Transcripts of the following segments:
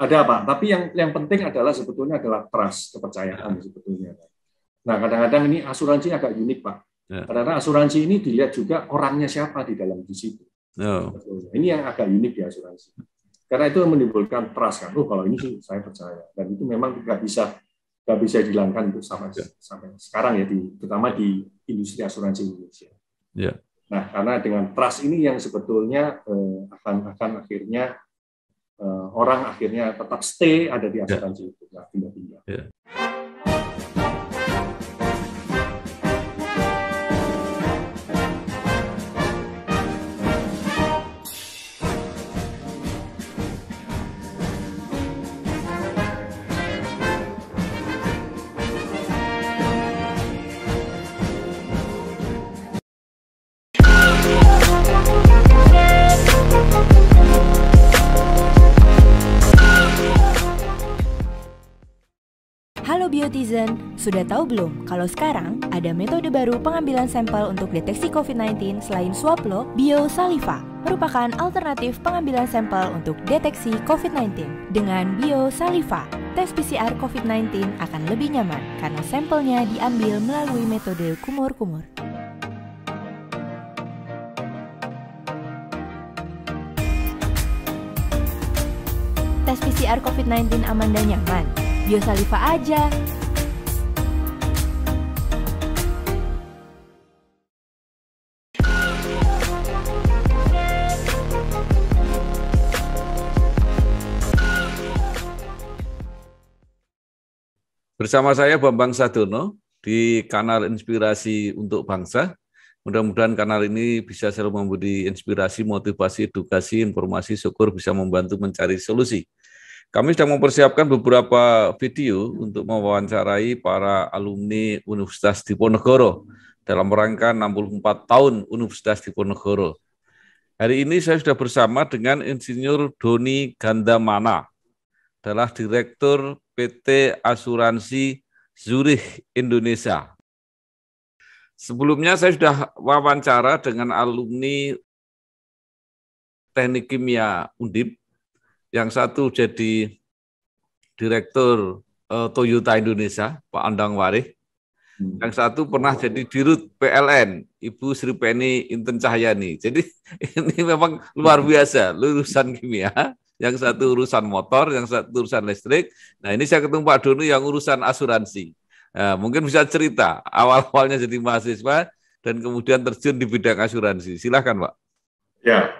Ada Pak, tapi yang penting adalah sebetulnya adalah trust, kepercayaan sebetulnya. Nah, kadang-kadang ini asuransi agak unik Pak. Karena asuransi ini dilihat juga orangnya siapa di dalam di situ. Ini yang agak unik di asuransi. Karena itu menimbulkan trust kan. Oh, kalau ini sih saya percaya. Dan itu memang nggak bisa dihilangkan untuk sampai sekarang ya, terutama di industri asuransi Indonesia. Nah, karena dengan trust ini yang sebetulnya akan akhirnya orang akhirnya tetap stay ada di asuransi itu, nggak pindah-pindah. Halo Biotizen, sudah tahu belum kalau sekarang ada metode baru pengambilan sampel untuk deteksi COVID-19 selain swab lo? Biosaliva merupakan alternatif pengambilan sampel untuk deteksi COVID-19. Dengan Biosaliva, tes PCR COVID-19 akan lebih nyaman karena sampelnya diambil melalui metode kumur-kumur. Tes PCR COVID-19 aman dan nyaman. Biosaliva aja. Bersama saya Bambang Sadono di kanal Inspirasi untuk Bangsa. Mudah-mudahan kanal ini bisa selalu memberi inspirasi, motivasi, edukasi, informasi, syukur bisa membantu mencari solusi. Kami sedang mempersiapkan beberapa video untuk mewawancarai para alumni Universitas Diponegoro dalam rangka 64 tahun Universitas Diponegoro. Hari ini saya sudah bersama dengan Insinyur Doni Gandamana, adalah Direktur PT Asuransi Zurich Indonesia. Sebelumnya saya sudah wawancara dengan alumni Teknik Kimia Undip, yang satu jadi Direktur Toyota Indonesia, Pak Andang Warih. Yang satu pernah jadi Dirut PLN, Ibu Sri Penny Inten Cahyani. Jadi ini memang luar biasa, lulusan kimia. Yang satu urusan motor, yang satu urusan listrik. Nah ini saya ketemu Pak Doni yang urusan asuransi. Nah, mungkin bisa cerita awal-awalnya jadi mahasiswa dan kemudian terjun di bidang asuransi. Silakan Pak. Ya,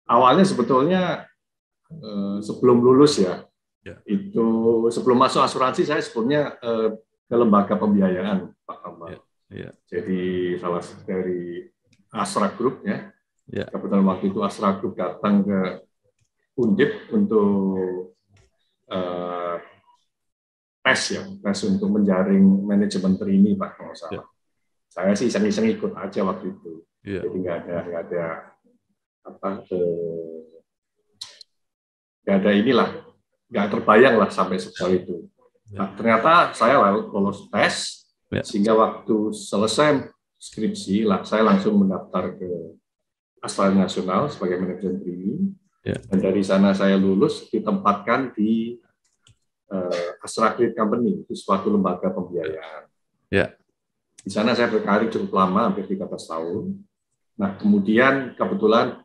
awalnya sebetulnya sebelum lulus ya, itu sebelum masuk asuransi saya sebetulnya ke lembaga pembiayaan Pak Kamal. Jadi salah dari Astra Group ya. Kebetulan waktu itu Astra Group datang ke Undip untuk tes untuk menjaring manajemen trainee Pak kalau salah. Saya sih iseng-iseng ikut aja waktu itu. Jadi nggak ada inilah, nggak terbayang lah sampai sekali itu. Nah, ternyata saya lolos tes, sehingga waktu selesai skripsi lah saya langsung mendaftar ke Astra Nasional sebagai manajemen trainee, dan dari sana saya lulus ditempatkan di Astra Credit Company, itu suatu lembaga pembiayaan. Di sana saya berkarir cukup lama, hampir 13 tahun. Nah, kemudian kebetulan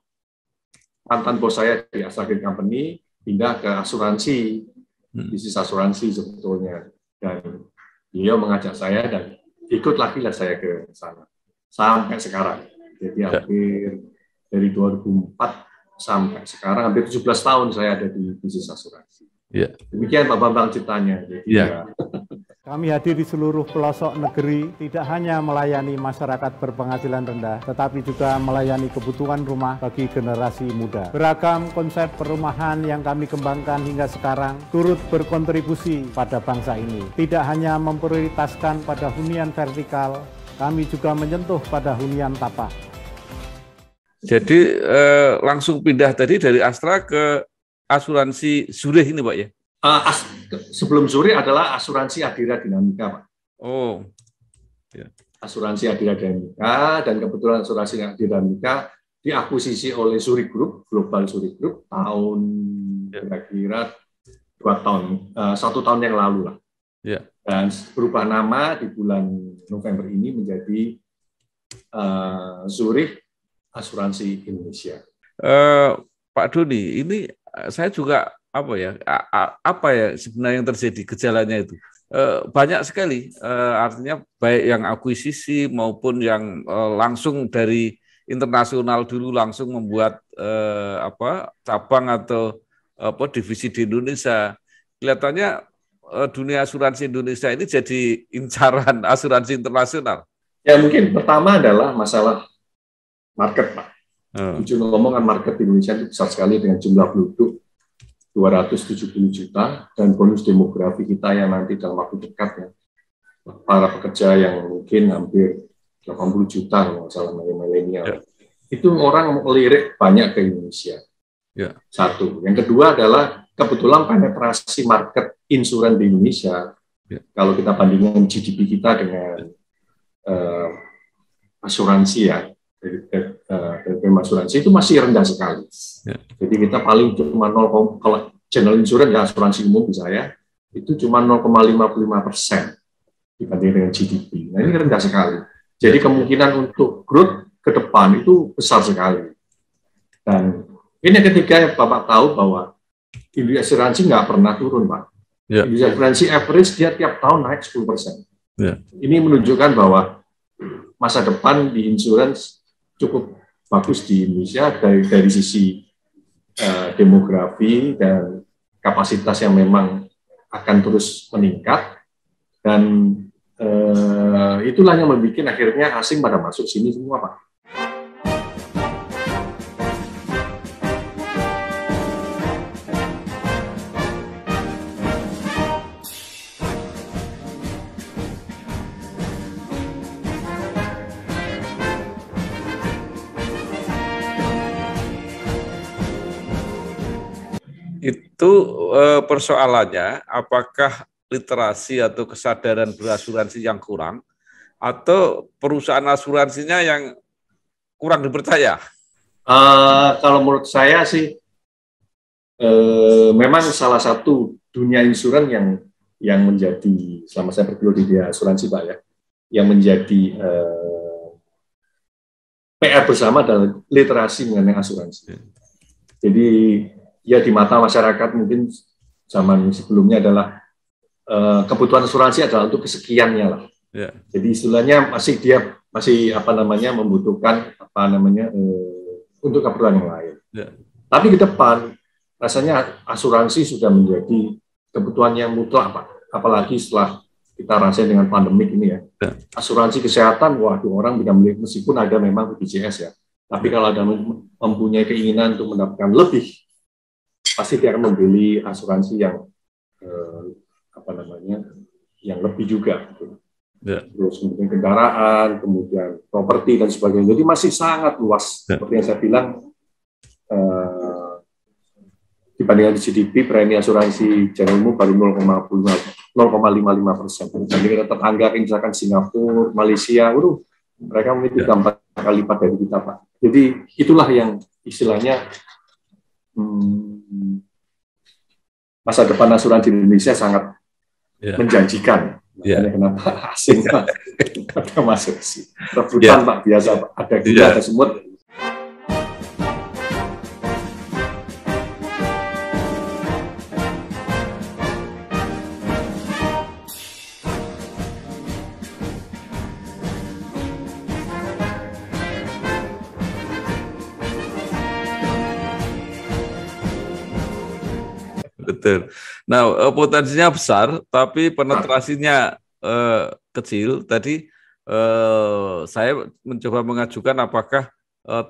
mantan bos saya di Astra Credit Company pindah ke asuransi, bisnis asuransi sebetulnya. Dan beliau mengajak saya dan ikut lagi lah saya ke sana. Sampai sekarang. Jadi hampir dari 2004 sampai sekarang, hampir 17 tahun saya ada di bisnis asuransi. Demikian Pak Bambang ceritanya. Jadi, Kami hadir di seluruh pelosok negeri, tidak hanya melayani masyarakat berpenghasilan rendah, tetapi juga melayani kebutuhan rumah bagi generasi muda. Beragam konsep perumahan yang kami kembangkan hingga sekarang turut berkontribusi pada bangsa ini. Tidak hanya memprioritaskan pada hunian vertikal, kami juga menyentuh pada hunian tapak. Jadi langsung pindah tadi dari Astra ke asuransi Zurich ini Pak ya? Sebelum Zurich adalah asuransi Adira Dinamika, Pak. Asuransi Adira Dinamika, dan kebetulan asuransi Adira Dinamika diakuisisi oleh Zurich Group, Global Zurich Group tahun 2000 kira-kira 1 tahun yang lalu lah. Ya. Dan berubah nama di bulan November ini menjadi Zurich Asuransi Indonesia. Pak Doni, ini saya juga apa ya sebenarnya yang terjadi gejalanya itu? Banyak sekali, artinya baik yang akuisisi maupun yang langsung dari internasional dulu langsung membuat cabang atau divisi di Indonesia. Kelihatannya dunia asuransi Indonesia ini jadi incaran asuransi internasional. Ya mungkin pertama adalah masalah market, Pak. Jujur ngomong kan market di Indonesia itu besar sekali dengan jumlah penduduk 270 juta dan bonus demografi kita yang nanti dalam waktu dekat ya, para pekerja yang mungkin hampir 80 juta kalau nggak salah milenial. Ya. Itu orang melirik banyak ke Indonesia. Ya. Satu. Yang kedua adalah kebetulan penetrasi market insuran di Indonesia. Ya. Kalau kita bandingkan GDP kita dengan asuransi ya, dari asuransi itu masih rendah sekali. Ya. Jadi kita paling cuma kalau general insurance ya asuransi umum misalnya itu cuma 0,55% dibanding dengan GDP. Nah ini rendah sekali. Jadi kemungkinan untuk growth ke depan itu besar sekali. Dan ini ketiga Bapak tahu bahwa industri asuransi nggak pernah turun, Pak. Ya. Industri asuransi average dia tiap tahun naik 10%. Ya. Ini menunjukkan bahwa masa depan di insurance cukup bagus di Indonesia dari sisi demografi dan kapasitas yang memang akan terus meningkat, dan itulah yang membuat akhirnya asing pada masuk sini semua, Pak. Itu persoalannya apakah literasi atau kesadaran berasuransi yang kurang atau perusahaan asuransinya yang kurang dipercaya? Kalau menurut saya sih memang salah satu dunia insuran yang menjadi, selama saya bergelut di asuransi Pak ya, yang menjadi PR bersama adalah literasi mengenai asuransi. Jadi ya di mata masyarakat mungkin zaman sebelumnya adalah kebutuhan asuransi adalah untuk kesekiannya lah. Yeah. Jadi istilahnya masih membutuhkan untuk keperluan yang lain. Yeah. Tapi ke depan rasanya asuransi sudah menjadi kebutuhan yang mutlak, Pak. Apalagi setelah kita rasain dengan pandemik ini ya. Yeah. Asuransi kesehatan, waduh orang bisa beli meskipun ada memang BPJS ya. Tapi kalau ada mempunyai keinginan untuk mendapatkan lebih, pasti dia akan membeli asuransi yang yang lebih juga. Gitu. Yeah. Terus kemudian kendaraan, kemudian properti dan sebagainya. Jadi masih sangat luas. Yeah. Seperti yang saya bilang, dibandingkan di GDP, premi asuransi general umum baru 0,55%. Jadi kita tetangga misalkan Singapura, Malaysia, mereka memiliki 4 kali lipat dari kita, Pak. Jadi itulah yang istilahnya masa depan asuransi di Indonesia sangat menjanjikan. Kenapa asing ada masuk sih? Rebutan Pak, biasa Pak. Ada gila, ada semut. Betul. Nah, potensinya besar, tapi penetrasinya kecil. Tadi saya mencoba mengajukan apakah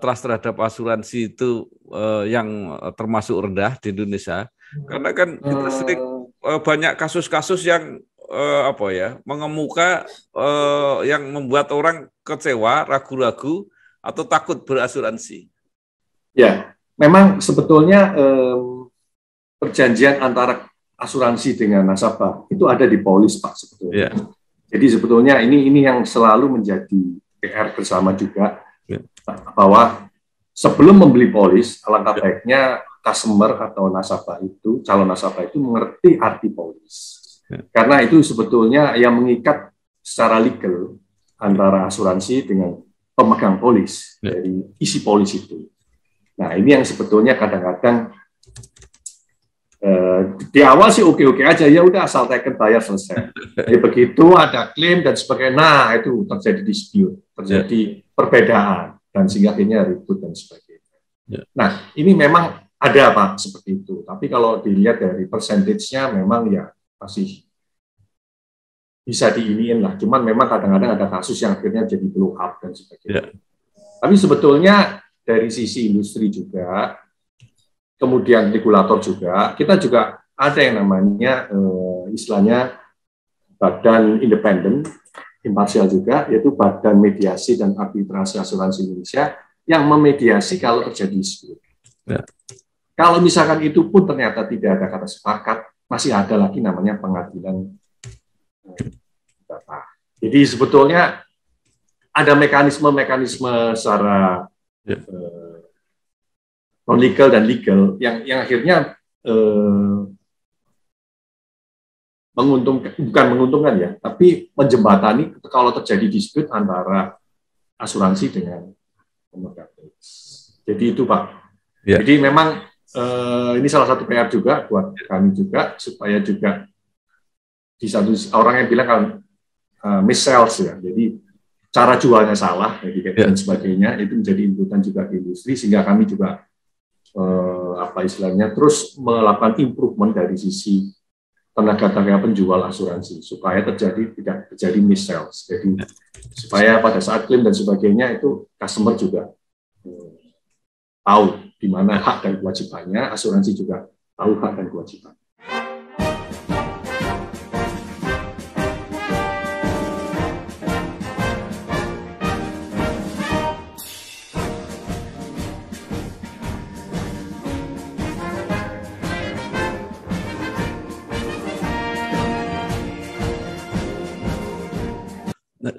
trust terhadap asuransi itu yang termasuk rendah di Indonesia. Karena kan kita sering banyak kasus-kasus yang mengemuka yang membuat orang kecewa, ragu-ragu, atau takut berasuransi. Ya, memang sebetulnya perjanjian antara asuransi dengan nasabah itu ada di polis, Pak, sebetulnya. Yeah. Jadi sebetulnya ini yang selalu menjadi PR bersama juga, bahwa sebelum membeli polis, alangkah baiknya customer atau nasabah itu, calon nasabah itu mengerti arti polis. Karena itu sebetulnya yang mengikat secara legal antara asuransi dengan pemegang polis dari isi polis itu. Nah, ini yang sebetulnya kadang-kadang di awal sih oke-oke aja, ya udah asal taken bayar selesai. Jadi begitu ada klaim dan sebagainya, nah itu terjadi dispute, terjadi perbedaan dan sehingga akhirnya ribut dan sebagainya. Nah, ini memang ada Pak seperti itu. Tapi kalau dilihat dari persentage-nya memang ya masih bisa diiniin lah. Cuman memang kadang-kadang ada kasus yang akhirnya jadi blow up dan sebagainya. Tapi sebetulnya dari sisi industri juga, kemudian regulator juga, kita juga ada yang namanya istilahnya badan independen, imparsial juga, yaitu Badan Mediasi dan Arbitrasi Asuransi Indonesia yang memediasi kalau terjadi dispute. Kalau misalkan itu pun ternyata tidak ada kata sepakat, masih ada lagi namanya pengadilan data. Jadi sebetulnya ada mekanisme-mekanisme secara non-legal dan legal yang akhirnya bukan menguntungkan ya, tapi menjembatani kalau terjadi dispute antara asuransi dengan pemegang polis. Jadi itu Pak. Jadi memang ini salah satu PR juga buat kami juga, supaya juga di satu orang yang bilang kalau mis-sales ya, jadi cara jualnya salah dan sebagainya, itu menjadi inputan juga di industri, sehingga kami juga terus melakukan improvement dari sisi tenaga penjual asuransi supaya tidak terjadi mis-sales. Jadi supaya pada saat klaim dan sebagainya itu customer juga tahu di mana hak dan kewajibannya, asuransi juga tahu hak dan kewajiban.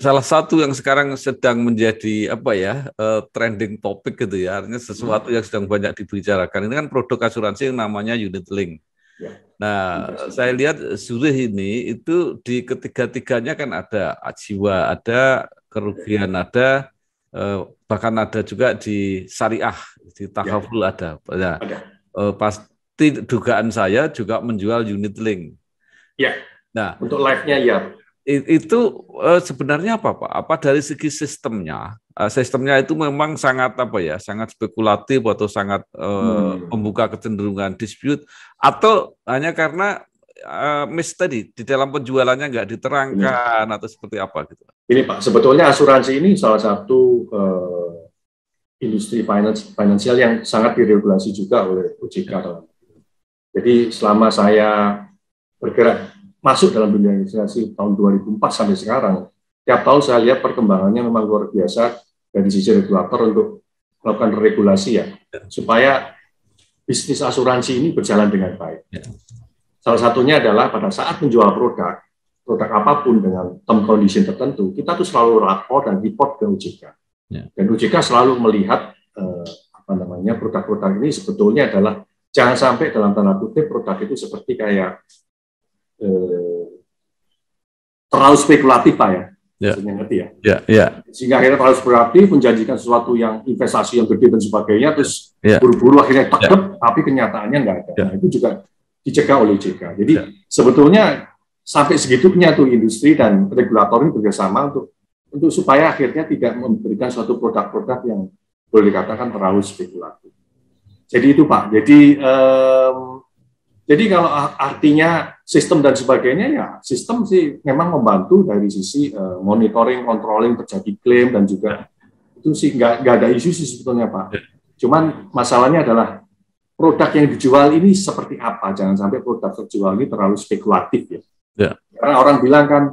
Salah satu yang sekarang sedang menjadi trending topik gitu ya, artinya sesuatu yang sedang banyak dibicarakan. Ini kan produk asuransi yang namanya unit link. Nah, saya lihat Zurich ini itu di ketiga-tiganya kan ada jiwa, ada kerugian, ada bahkan ada juga di syariah, di takaful ada. Nah, pasti dugaan saya juga menjual unit link. Nah, untuk live-nya ya. Itu sebenarnya apa Pak? Apa dari segi sistemnya? Sistemnya itu memang sangat sangat spekulatif atau sangat membuka kecenderungan dispute, atau hanya karena tadi di dalam penjualannya nggak diterangkan atau seperti apa gitu? Ini Pak, sebetulnya asuransi ini salah satu industri finansial yang sangat diregulasi juga oleh OJK. Jadi selama saya bergerak masuk dalam dunia asuransi tahun 2004 sampai sekarang, tiap tahun saya lihat perkembangannya memang luar biasa dari sisi regulator untuk melakukan regulasi ya, supaya bisnis asuransi ini berjalan dengan baik. Salah satunya adalah pada saat menjual produk apapun dengan term condition tertentu, kita tuh selalu lapor dan report ke OJK. Dan OJK selalu melihat produk-produk ini sebetulnya adalah jangan sampai dalam tanda kutip produk itu seperti kayak terlalu spekulatif Pak ya, ngerti ya. Sehingga akhirnya terlalu spekulatif, menjanjikan sesuatu yang investasi yang gede dan sebagainya, terus buru-buru akhirnya tegap, tapi kenyataannya nggak ada. Nah, itu juga dicegah oleh OJK. Jadi sebetulnya sampai segitunya tuh industri dan regulator ini bekerjasama untuk supaya akhirnya tidak memberikan suatu produk-produk yang boleh dikatakan terlalu spekulatif. Jadi itu Pak. Jadi kalau artinya sistem dan sebagainya, ya sistem sih memang membantu dari sisi monitoring, controlling terjadi klaim, dan juga itu sih nggak ada isu sih sebetulnya Pak. Cuman masalahnya adalah produk yang dijual ini seperti apa, jangan sampai produk terjual ini terlalu spekulatif ya. Karena orang bilang kan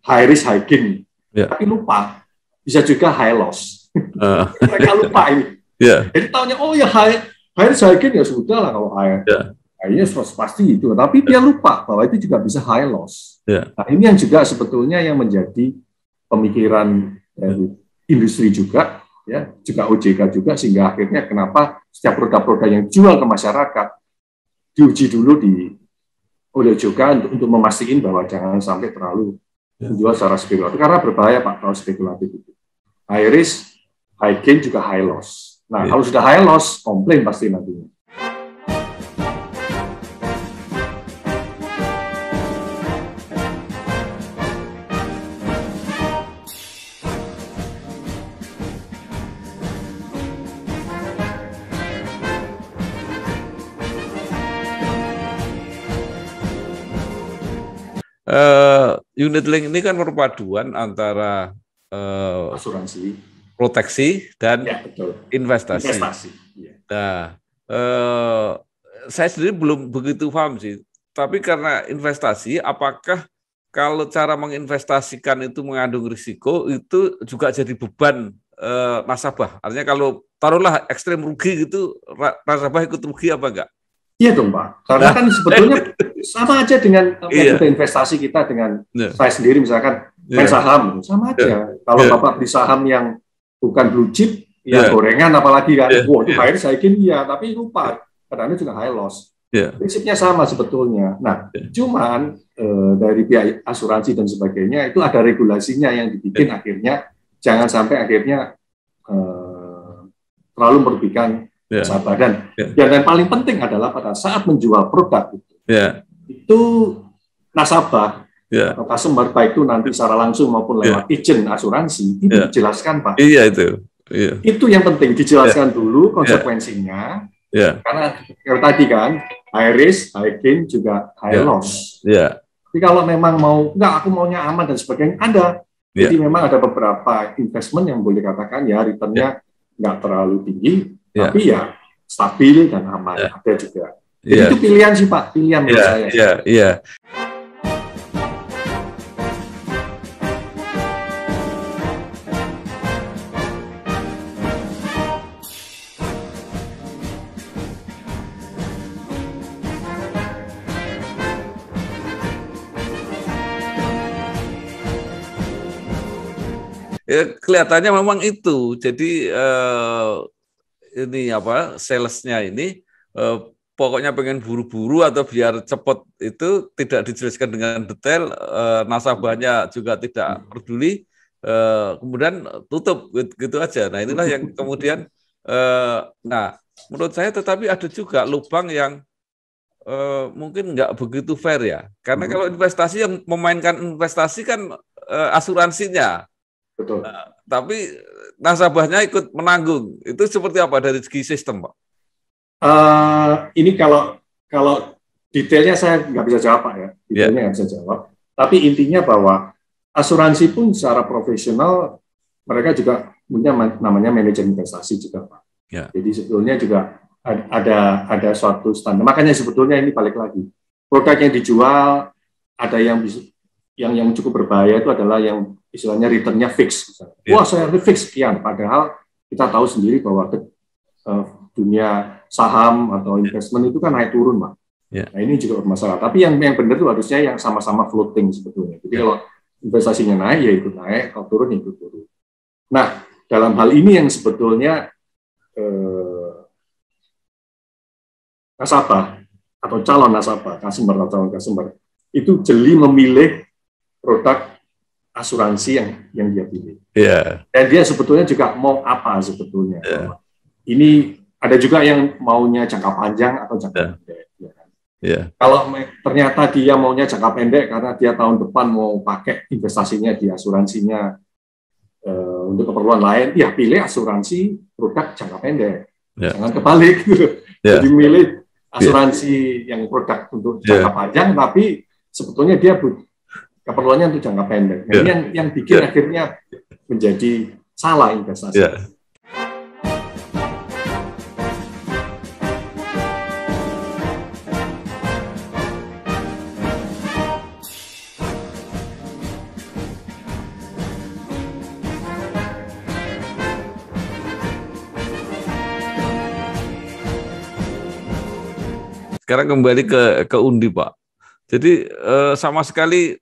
high risk high gain, tapi lupa bisa juga high loss. Mereka lupa ini. Jadi tahunya oh ya high risk high gain ya sudah lah kalau high-nya pasti itu, tapi dia lupa bahwa itu juga bisa high loss. Nah, ini yang juga sebetulnya yang menjadi pemikiran dari industri juga, ya, juga OJK juga, sehingga akhirnya kenapa setiap produk-produk yang jual ke masyarakat diuji dulu oleh OJK untuk memastikan bahwa jangan sampai terlalu menjual secara spekulatif, karena berbahaya Pak kalau spekulatif itu. High risk, high gain juga high loss. Nah, kalau sudah high loss, komplain pasti nantinya. Unit link ini kan perpaduan antara asuransi, proteksi, dan investasi. Ya. Nah, saya sendiri belum begitu paham sih. Tapi karena investasi, apakah kalau cara menginvestasikan itu mengandung risiko, itu juga jadi beban nasabah? Artinya kalau taruhlah ekstrem rugi gitu, nasabah ikut rugi apa enggak? Iya dong Pak, karena kan sebetulnya sama aja dengan investasi kita dengan saya sendiri misalkan main saham, sama aja. Kalau Bapak beli saham yang bukan blue chip, ya gorengan apalagi kan, wah itu high risk, high gain iya, tapi lupa, kadang-kadang juga high loss. Prinsipnya sama sebetulnya. Nah, cuman dari pihak asuransi dan sebagainya itu ada regulasinya yang dibikin akhirnya jangan sampai akhirnya terlalu merugikan nasabah. Dan yang paling penting adalah pada saat menjual produk itu nasabah atau customer, baik itu nanti secara langsung maupun lewat agent asuransi, itu dijelaskan Pak. Iya itu. Itu yang penting dijelaskan dulu konsekuensinya. Karena tadi kan high risk, high gain juga high loss. Tapi kalau memang aku maunya aman dan sebagainya, ada. Jadi memang ada beberapa investment yang boleh katakan returnnya nggak terlalu tinggi, tapi ya stabil dan aman. Ada juga. Jadi itu pilihan sih Pak, pilihan menurut saya. Kelihatannya memang itu. Jadi ini salesnya ini pokoknya pengen buru-buru atau biar cepat, itu tidak dijelaskan dengan detail, nasabahnya juga tidak peduli, kemudian tutup gitu aja. Nah inilah yang kemudian, menurut saya tetapi ada juga lubang yang mungkin nggak begitu fair ya, karena kalau investasi yang memainkan investasi kan asuransinya. Betul. Tapi nasabahnya ikut menanggung. Itu seperti apa dari segi sistem, Pak? Ini kalau detailnya saya nggak bisa jawab, Pak ya. Detailnya nggak bisa jawab. Tapi intinya bahwa asuransi pun secara profesional mereka juga punya namanya manajemen investasi juga, Pak. Jadi sebetulnya juga ada suatu standar. Makanya sebetulnya ini balik lagi. Produk yang dijual ada yang cukup berbahaya itu adalah yang istilahnya returnnya fix. Wah, saya fix sekian. Padahal kita tahu sendiri bahwa dunia saham atau investment itu kan naik turun, Pak. Nah ini juga bermasalah. Tapi yang benar itu harusnya yang sama-sama floating sebetulnya. Jadi kalau investasinya naik, ya ikut naik. Kalau turun, ya ikut turun. Nah, dalam hal ini yang sebetulnya nasabah atau calon nasabah, customer atau calon customer, itu jeli memilih produk asuransi yang dia pilih. Dan dia sebetulnya juga mau apa sebetulnya. Ini ada juga yang maunya jangka panjang atau jangka pendek. Kalau ternyata dia maunya jangka pendek karena dia tahun depan mau pakai investasinya di asuransinya untuk keperluan lain, ya pilih asuransi produk jangka pendek. Jangan kebalik. Jadi milih asuransi yang produk untuk jangka panjang, tapi sebetulnya dia keperluannya untuk jangka pendek. Ini yang bikin akhirnya menjadi salah investasi. Sekarang kembali ke Undi, Pak. Jadi sama sekali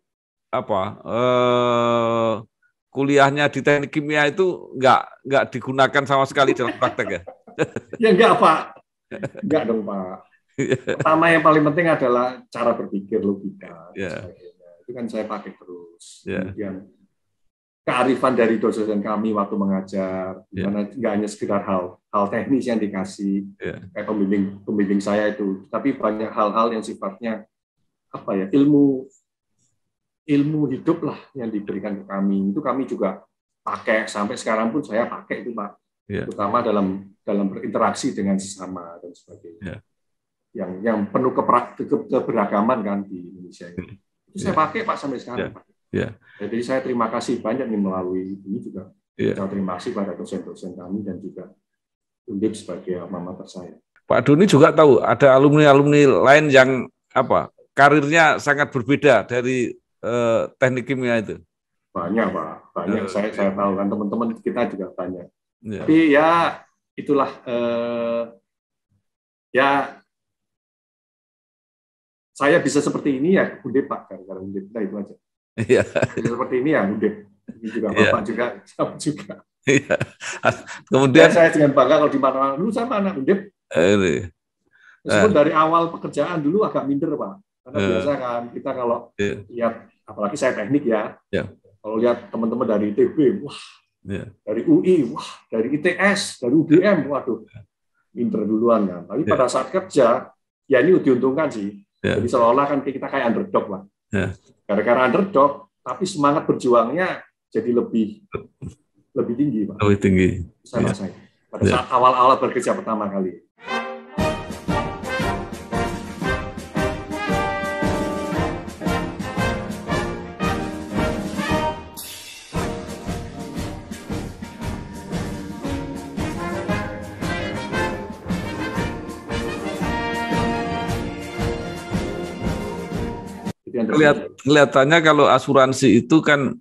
kuliahnya di teknik kimia itu nggak digunakan sama sekali dalam praktek ya. Ya enggak, Pak. Enggak dong, Pak. Pertama yang paling penting adalah cara berpikir, logika, dan sebagainya. Itu kan saya pakai terus. Kemudian kearifan dari dosen kami waktu mengajar, dimana nggak hanya sekedar hal teknis yang dikasih, kayak pembimbing saya itu, tapi banyak hal-hal yang sifatnya apa ya, ilmu hidup lah yang diberikan ke kami. Itu kami juga pakai sampai sekarang pun saya pakai itu, Pak. Terutama dalam berinteraksi dengan sesama dan sebagainya. Yang penuh keberagaman kan di Indonesia ini. Itu saya pakai, Pak, sampai sekarang, Pak. Jadi saya terima kasih banyak nih melalui ini juga. Saya terima kasih pada dosen-dosen kami dan juga Undip sebagai alma mater saya. Pak Doni juga tahu ada alumni-alumni lain yang karirnya sangat berbeda dari teknik kimia itu. Banyak, Pak. Banyak. Saya tahu kan teman-teman kita juga banyak. Tapi ya itulah saya bisa seperti ini ya Undip, Pak, karena Undip. Nah, itu aja. Bisa seperti ini ya Undip. Ini juga Bapak juga, saya juga. Kemudian saya dengan bangga kalau di mana-mana dulu sama anak Undip. Meskipun dari awal pekerjaan dulu agak minder, Pak. Karena biasa kan kita kalau lihat, apalagi saya teknik ya. Kalau lihat teman-teman dari ITB, wah, dari UI, wah, dari ITS, dari UGM, waduh, minder duluan kan. Tapi pada saat kerja, ya ini diuntungkan sih. Jadi seolah-olah kan kita kayak underdog, Pak. Gara-gara underdog, tapi semangat berjuangnya jadi lebih tinggi, Pak. Lebih tinggi. Saya rasain. Pada saat awal-awal bekerja pertama kali. Kelihatannya kalau asuransi itu kan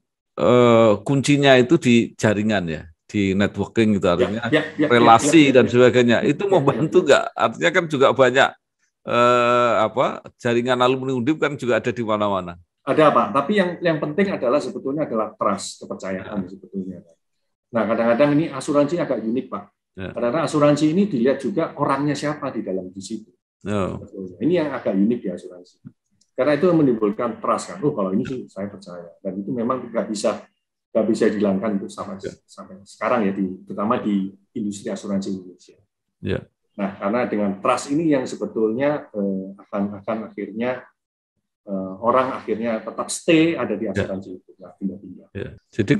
kuncinya itu di jaringan ya, di networking itu artinya relasi dan sebagainya. Itu membantu nggak? Artinya kan juga banyak jaringan alumni Undip kan juga ada di mana-mana. Ada, Pak. Tapi yang penting adalah sebetulnya adalah trust, kepercayaan sebetulnya. Nah, kadang-kadang ini asuransi agak unik, Pak. Kadang-kadang asuransi ini dilihat juga orangnya siapa di dalam di situ. Ini yang agak unik di asuransi. Karena itu menimbulkan trust kan. Kalau ini sih saya percaya. Dan itu memang nggak bisa dihilangkan itu sampai sekarang ya, terutama di industri asuransi Indonesia. Nah, karena dengan trust ini yang sebetulnya akan akhirnya orang akhirnya tetap stay ada di asuransi itu, nggak pindah-pindah. Jadi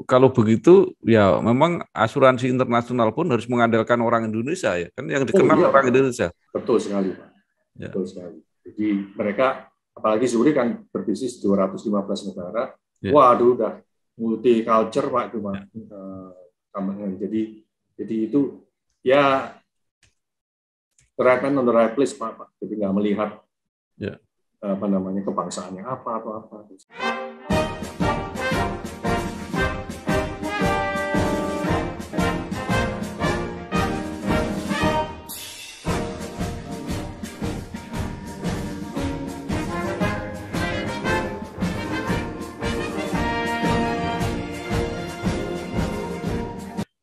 kalau begitu ya memang asuransi internasional pun harus mengandalkan orang Indonesia ya, kan yang dikenal orang Indonesia. Betul sekali, Pak. Betul sekali. Jadi mereka apalagi Zurich kan berbisnis 215 negara. Waduh, udah multi culture, Pak, itu, Pak. Jadi itu ya treatment on the right place, Pak. Jadi nggak melihat kebangsaannya apa atau apa.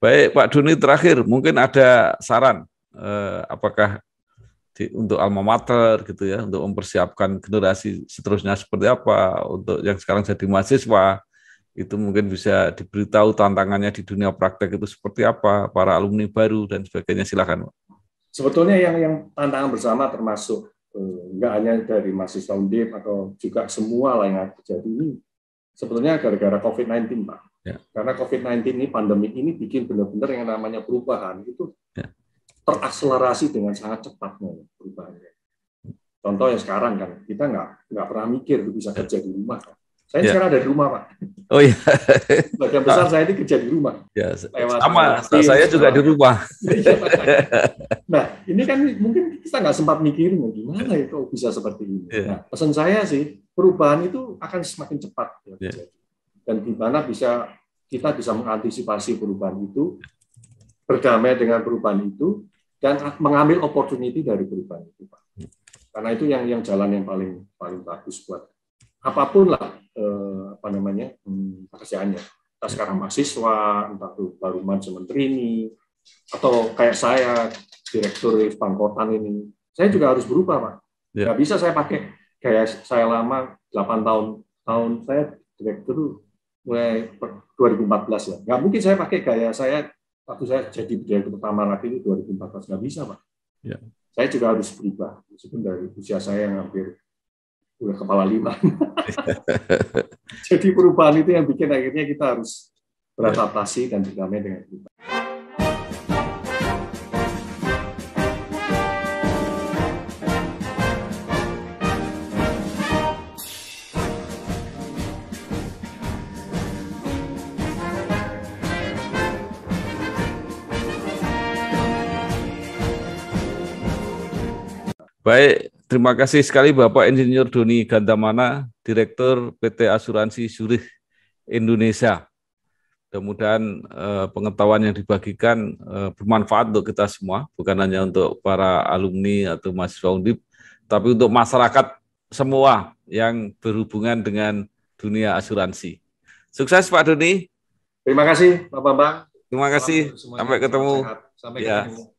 Baik, Pak Doni, terakhir mungkin ada saran apakah untuk alma mater gitu ya, untuk mempersiapkan generasi seterusnya seperti apa, untuk yang sekarang jadi mahasiswa itu mungkin bisa diberitahu tantangannya di dunia praktek itu seperti apa, para alumni baru dan sebagainya, silakan, Pak. Sebetulnya yang tantangan bersama termasuk nggak hanya dari mahasiswa Undip atau juga semua lah yang terjadi ini sebetulnya gara-gara COVID-19, Pak. Karena COVID-19 ini, pandemi ini bikin benar-benar yang namanya perubahan itu terakselerasi dengan sangat cepatnya perubahannya. Contoh yang sekarang kan, kita nggak pernah mikir bisa kerja di rumah. Saya sekarang ada di rumah, Pak. Oh iya. Bagian besar saya ini kerja di rumah. Sama, saya juga di rumah. Nah, ini kan mungkin kita nggak sempat mikirin gimana itu bisa seperti ini. Nah, pesan saya sih, perubahan itu akan semakin cepat. Dan di mana kita bisa mengantisipasi perubahan itu, berdamai dengan perubahan itu, dan mengambil opportunity dari perubahan itu, Pak. Karena itu yang jalan yang paling bagus buat apapun lah pekerjaannya. Kita sekarang mahasiswa, entah itu baru manajemen trainee, atau kayak saya direktur Bangkotan ini, saya juga harus berubah, Pak. Nggak bisa saya pakai kayak saya lama 8 tahun saya direktur mulai 2014 ya. Nggak mungkin saya pakai gaya saya waktu saya jadi direktur pertama lagi itu 2014, nggak bisa, Pak. Ya. Saya juga harus berubah, meskipun dari usia saya yang hampir udah kepala 5. Jadi perubahan itu yang bikin akhirnya kita harus beradaptasi dan berdamai dengan kita. Baik, terima kasih sekali Bapak Insinyur Doni Gantamana, Direktur PT Asuransi Zurich Indonesia. Mudah-mudahan pengetahuan yang dibagikan bermanfaat untuk kita semua, bukan hanya untuk para alumni atau mahasiswa Undip, tapi untuk masyarakat semua yang berhubungan dengan dunia asuransi. Sukses Pak Doni. Terima kasih Pak Bambang. Terima kasih. Sampai ketemu. Sampai ketemu.